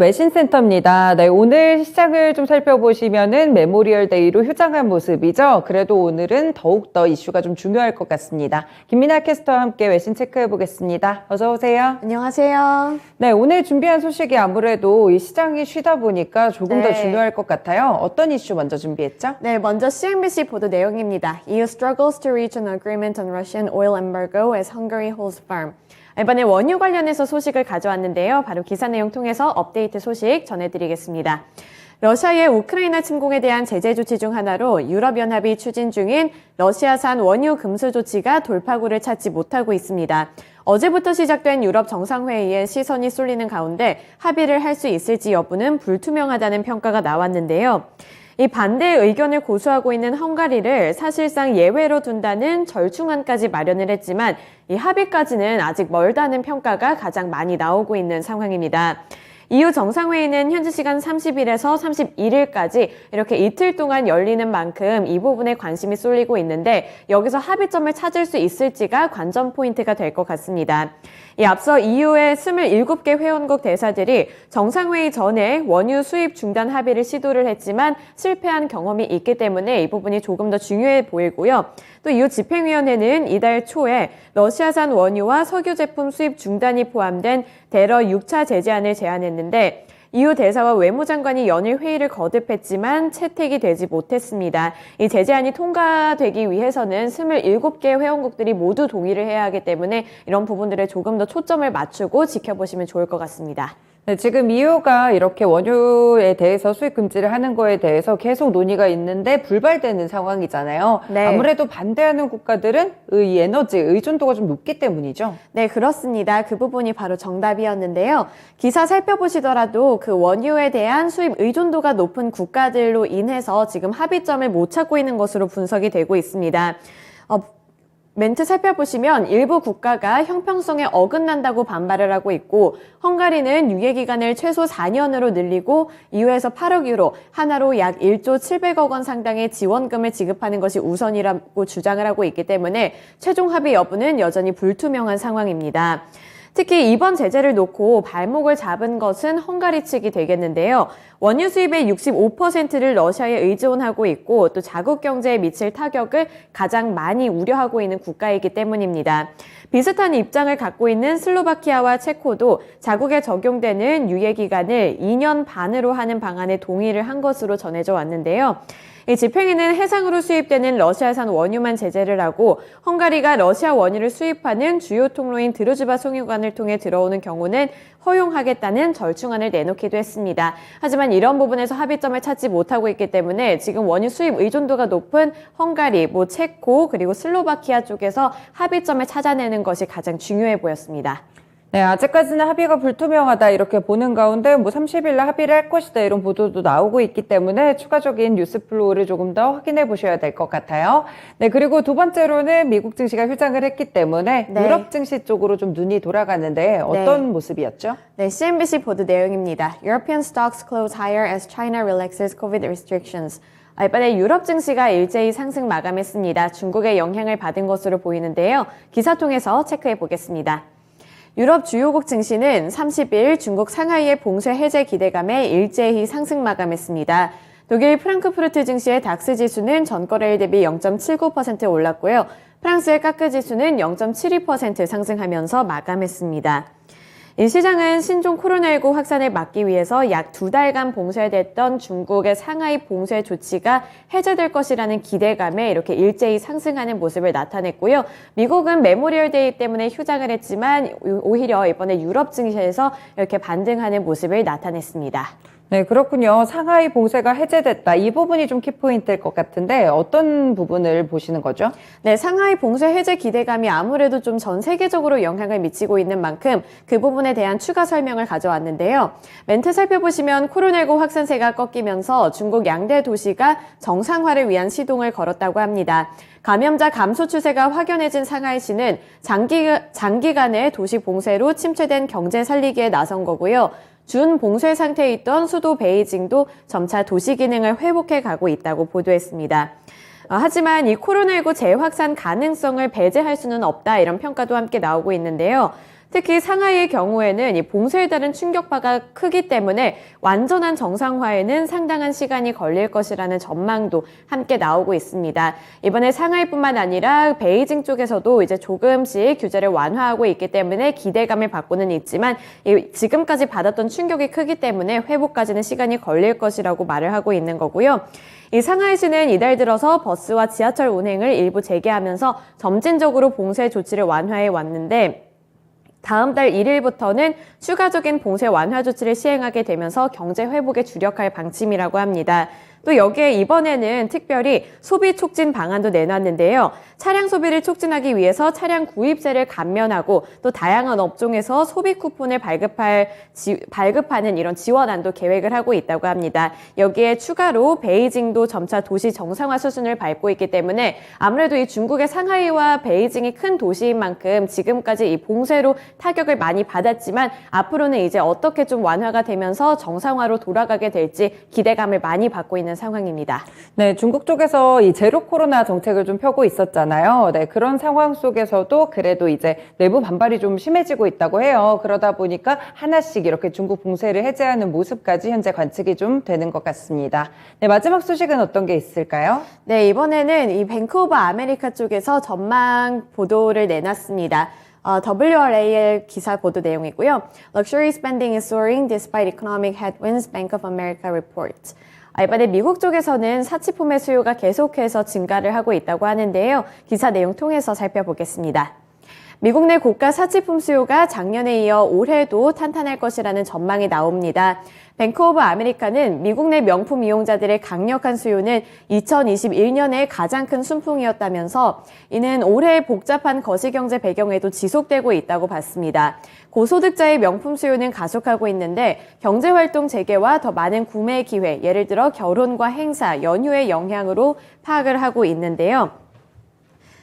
외신센터입니다. 네, 오늘 시장을 좀 살펴보시면은 메모리얼 데이로 휴장한 모습이죠. 그래도 오늘은 더욱더 이슈가 좀 중요할 것 같습니다. 김민아 캐스터와 함께 외신 체크해 보겠습니다. 어서 오세요. 안녕하세요. 네, 오늘 준비한 소식이 아무래도 이 시장이 쉬다 보니까 조금 더 중요할 것 같아요. 어떤 이슈 먼저 준비했죠? 네, 먼저 CNBC 보도 내용입니다. EU struggles to reach an agreement on Russian oil embargo as Hungary holds firm. 이번에 원유 관련해서 소식을 가져왔는데요. 바로 기사 내용 통해서 업데이트 소식 전해드리겠습니다. 러시아의 우크라이나 침공에 대한 제재 조치 중 하나로 유럽연합이 추진 중인 러시아산 원유 금수 조치가 돌파구를 찾지 못하고 있습니다. 어제부터 시작된 유럽 정상회의에 시선이 쏠리는 가운데 합의를 할 수 있을지 여부는 불투명하다는 평가가 나왔는데요. 이 반대 의견을 고수하고 있는 헝가리를 사실상 예외로 둔다는 절충안까지 마련을 했지만 이 합의까지는 아직 멀다는 평가가 가장 많이 나오고 있는 상황입니다. EU 정상회의는 현지 시간 30일에서 31일까지 이렇게 이틀 동안 열리는 만큼 이 부분에 관심이 쏠리고 있는데 여기서 합의점을 찾을 수 있을지가 관전 포인트가 될 것 같습니다. 이 앞서 EU의 27개 회원국 대사들이 정상회의 전에 원유 수입 중단 합의를 시도를 했지만 실패한 경험이 있기 때문에 이 부분이 조금 더 중요해 보이고요. 또 EU 집행위원회는 이달 초에 러시아산 원유와 석유 제품 수입 중단이 포함된 대러 6차 제재안을 제안했는데 EU 대사와 외무장관이 연일 회의를 거듭했지만 채택이 되지 못했습니다. 이 제재안이 통과되기 위해서는 27개 회원국들이 모두 동의를 해야 하기 때문에 이런 부분들에 조금 더 초점을 맞추고 지켜보시면 좋을 것 같습니다. 네, 지금 EU가 이렇게 원유에 대해서 수입 금지를 하는 거에 대해서 계속 논의가 있는데 불발되는 상황이잖아요. 네. 아무래도 반대하는 국가들은 이 에너지 의존도가 좀 높기 때문이죠. 네, 그렇습니다. 그 부분이 바로 정답이었는데요. 기사 살펴보시더라도 그 원유에 대한 수입 의존도가 높은 국가들로 인해서 지금 합의점을 못 찾고 있는 것으로 분석이 되고 있습니다. 멘트 살펴보시면 일부 국가가 형평성에 어긋난다고 반발을 하고 있고 헝가리는 유예기간을 최소 4년으로 늘리고 EU에서 8억 유로, 하나로 약 1조 700억 원 상당의 지원금을 지급하는 것이 우선이라고 주장을 하고 있기 때문에 최종 합의 여부는 여전히 불투명한 상황입니다. 특히 이번 제재를 놓고 발목을 잡은 것은 헝가리 측이 되겠는데요. 원유 수입의 65%를 러시아에 의존하고 있고 또 자국 경제에 미칠 타격을 가장 많이 우려하고 있는 국가이기 때문입니다. 비슷한 입장을 갖고 있는 슬로바키아와 체코도 자국에 적용되는 유예 기간을 2년 반으로 하는 방안에 동의를 한 것으로 전해져 왔는데요. 이 집행위는 해상으로 수입되는 러시아산 원유만 제재를 하고 헝가리가 러시아 원유를 수입하는 주요 통로인 드루즈바 송유관을 통해 들어오는 경우는 허용하겠다는 절충안을 내놓기도 했습니다. 하지만 이런 부분에서 합의점을 찾지 못하고 있기 때문에 지금 원유 수입 의존도가 높은 헝가리, 체코 그리고 슬로바키아 쪽에서 합의점을 찾아내는 것이 가장 중요해 보였습니다. 네, 아직까지는 합의가 불투명하다 이렇게 보는 가운데 30일 날 합의를 할 것이다 이런 보도도 나오고 있기 때문에 추가적인 뉴스 플로우를 조금 더 확인해 보셔야 될 것 같아요. 네, 그리고 두 번째로는 미국 증시가 휴장을 했기 때문에 네. 유럽 증시 쪽으로 좀 눈이 돌아가는데 어떤 모습이었죠? 네, CNBC 보도 내용입니다. European stocks close higher as China relaxes COVID restrictions. 이번에 유럽 증시가 일제히 상승 마감했습니다. 중국의 영향을 받은 것으로 보이는데요. 기사 통해서 체크해 보겠습니다. 유럽 주요국 증시는 30일 중국 상하이의 봉쇄 해제 기대감에 일제히 상승 마감했습니다. 독일 프랑크푸르트 증시의 닥스 지수는 전거래일 대비 0.79% 올랐고요. 프랑스의 까크 지수는 0.72% 상승하면서 마감했습니다. 이 시장은 신종 코로나19 확산을 막기 위해서 약 2달간 봉쇄됐던 중국의 상하이 봉쇄 조치가 해제될 것이라는 기대감에 이렇게 일제히 상승하는 모습을 나타냈고요. 미국은 메모리얼 데이 때문에 휴장을 했지만 오히려 이번에 유럽 증시에서 이렇게 반등하는 모습을 나타냈습니다. 네, 그렇군요. 상하이 봉쇄가 해제됐다. 이 부분이 좀 키포인트일 것 같은데 어떤 부분을 보시는 거죠? 네, 상하이 봉쇄 해제 기대감이 아무래도 좀 전 세계적으로 영향을 미치고 있는 만큼 그 부분에 대한 추가 설명을 가져왔는데요. 멘트 살펴보시면 코로나19 확산세가 꺾이면서 중국 양대 도시가 정상화를 위한 시동을 걸었다고 합니다. 감염자 감소 추세가 확연해진 상하이시는 장기간의 도시 봉쇄로 침체된 경제 살리기에 나선 거고요. 준봉쇄 상태에 있던 수도 베이징도 점차 도시 기능을 회복해 가고 있다고 보도했습니다. 하지만 이 코로나19 재확산 가능성을 배제할 수는 없다 이런 평가도 함께 나오고 있는데요. 특히 상하이의 경우에는 이 봉쇄에 따른 충격파가 크기 때문에 완전한 정상화에는 상당한 시간이 걸릴 것이라는 전망도 함께 나오고 있습니다. 이번에 상하이뿐만 아니라 베이징 쪽에서도 이제 조금씩 규제를 완화하고 있기 때문에 기대감을 받고는 있지만 지금까지 받았던 충격이 크기 때문에 회복까지는 시간이 걸릴 것이라고 말을 하고 있는 거고요. 이 상하이시는 이달 들어서 버스와 지하철 운행을 일부 재개하면서 점진적으로 봉쇄 조치를 완화해 왔는데 다음 달 1일부터는 추가적인 봉쇄 완화 조치를 시행하게 되면서 경제 회복에 주력할 방침이라고 합니다. 또 여기에 이번에는 특별히 소비 촉진 방안도 내놨는데요. 차량 소비를 촉진하기 위해서 차량 구입세를 감면하고 또 다양한 업종에서 소비 쿠폰을 발급하는 이런 지원안도 계획을 하고 있다고 합니다. 여기에 추가로 베이징도 점차 도시 정상화 수준을 밟고 있기 때문에 아무래도 이 중국의 상하이와 베이징이 큰 도시인 만큼 지금까지 이 봉쇄로 타격을 많이 받았지만 앞으로는 이제 어떻게 좀 완화가 되면서 정상화로 돌아가게 될지 기대감을 많이 받고 있는 상황입니다. 네, 중국 쪽에서 이 제로 코로나 정책을 좀 펴고 있었잖아요. 네, 그런 상황 속에서도 그래도 이제 내부 반발이 좀 심해지고 있다고 해요. 그러다 보니까 하나씩 이렇게 중국 봉쇄를 해제하는 모습까지 현재 관측이 좀 되는 것 같습니다. 네, 마지막 소식은 어떤 게 있을까요? 네, 이번에는 이 뱅크 오브 아메리카 쪽에서 전망 보도를 내놨습니다. WRAL 기사 보도 내용이고요. Luxury spending is soaring despite economic headwinds, Bank of America reports. 이번에 미국 쪽에서는 사치품의 수요가 계속해서 증가를 하고 있다고 하는데요. 기사 내용 통해서 살펴보겠습니다. 미국 내 고가 사치품 수요가 작년에 이어 올해도 탄탄할 것이라는 전망이 나옵니다. 뱅크 오브 아메리카는 미국 내 명품 이용자들의 강력한 수요는 2021년에 가장 큰 순풍이었다면서 이는 올해의 복잡한 거시경제 배경에도 지속되고 있다고 봤습니다. 고소득자의 명품 수요는 가속하고 있는데 경제활동 재개와 더 많은 구매 기회, 예를 들어 결혼과 행사, 연휴의 영향으로 파악을 하고 있는데요.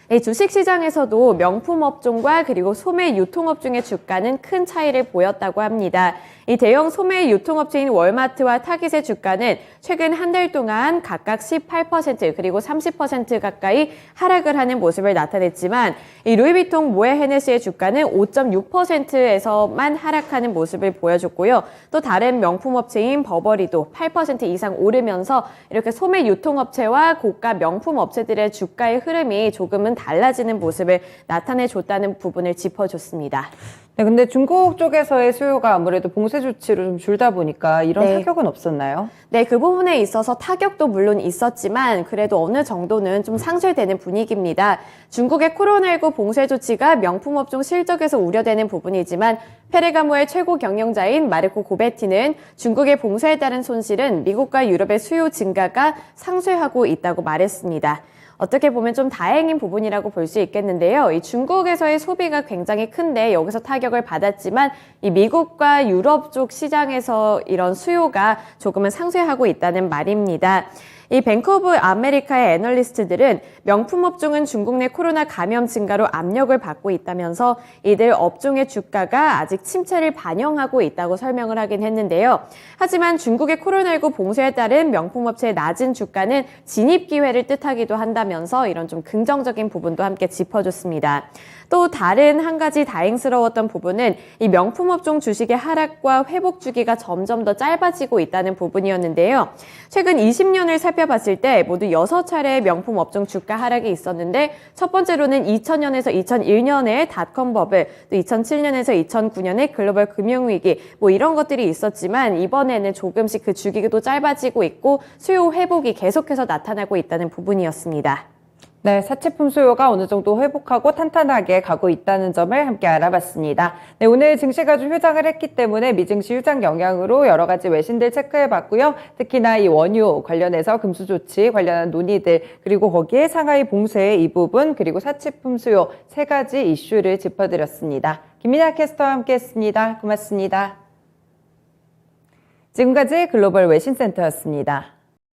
주식시장에서도 명품 업종과 그리고 소매 유통업종의 주가는 큰 차이를 보였다고 합니다. 이 대형 소매 유통업체인 월마트와 타깃의 주가는 최근 한 달 동안 각각 18% 그리고 30% 가까이 하락을 하는 모습을 나타냈지만 이 루이비통 모에 헤네시의 주가는 5.6%에서만 하락하는 모습을 보여줬고요. 또 다른 명품업체인 버버리도 8% 이상 오르면서 이렇게 소매 유통업체와 고가 명품업체들의 주가의 흐름이 조금은 달라지는 모습을 나타내줬다는 부분을 짚어줬습니다. 네, 근데 중국 쪽에서의 수요가 아무래도 봉쇄 조치로 좀 줄다 보니까 이런 네. 타격은 없었나요? 네, 그 부분에 있어서 타격도 물론 있었지만 그래도 어느 정도는 좀 상쇄되는 분위기입니다. 중국의 코로나19 봉쇄 조치가 명품업종 실적에서 우려되는 부분이지만 페레가모의 최고 경영자인 마르코 고베티는 중국의 봉쇄에 따른 손실은 미국과 유럽의 수요 증가가 상쇄하고 있다고 말했습니다. 어떻게 보면 좀 다행인 부분이라고 볼 수 있겠는데요. 이 중국에서의 소비가 굉장히 큰데 여기서 타격을 받았지만 이 미국과 유럽 쪽 시장에서 이런 수요가 조금은 상쇄하고 있다는 말입니다. 이 뱅크 오브 아메리카의 애널리스트들은 명품 업종은 중국 내 코로나 감염 증가로 압력을 받고 있다면서 이들 업종의 주가가 아직 침체를 반영하고 있다고 설명을 하긴 했는데요. 하지만 중국의 코로나19 봉쇄에 따른 명품 업체의 낮은 주가는 진입 기회를 뜻하기도 한다면서 이런 좀 긍정적인 부분도 함께 짚어줬습니다. 또 다른 한 가지 다행스러웠던 부분은 이 명품 업종 주식의 하락과 회복 주기가 점점 더 짧아지고 있다는 부분이었는데요. 최근 20년을 살펴봤을 때 모두 6차례의 명품 업종 주가 하락이 있었는데 첫 번째로는 2000년에서 2001년의 닷컴 버블, 또 2007년에서 2009년의 글로벌 금융위기 뭐 이런 것들이 있었지만 이번에는 조금씩 그 주기도 짧아지고 있고 수요 회복이 계속해서 나타나고 있다는 부분이었습니다. 네, 사치품 수요가 어느 정도 회복하고 탄탄하게 가고 있다는 점을 함께 알아봤습니다. 네, 오늘 증시가 좀 휴장을 했기 때문에 미증시 휴장 영향으로 여러 가지 외신들 체크해봤고요. 특히나 이 원유 관련해서 금수 조치 관련한 논의들, 그리고 거기에 상하이 봉쇄의 이 부분, 그리고 사치품 수요 세 가지 이슈를 짚어드렸습니다. 김민아 캐스터와 함께했습니다. 고맙습니다. 지금까지 글로벌 외신센터였습니다.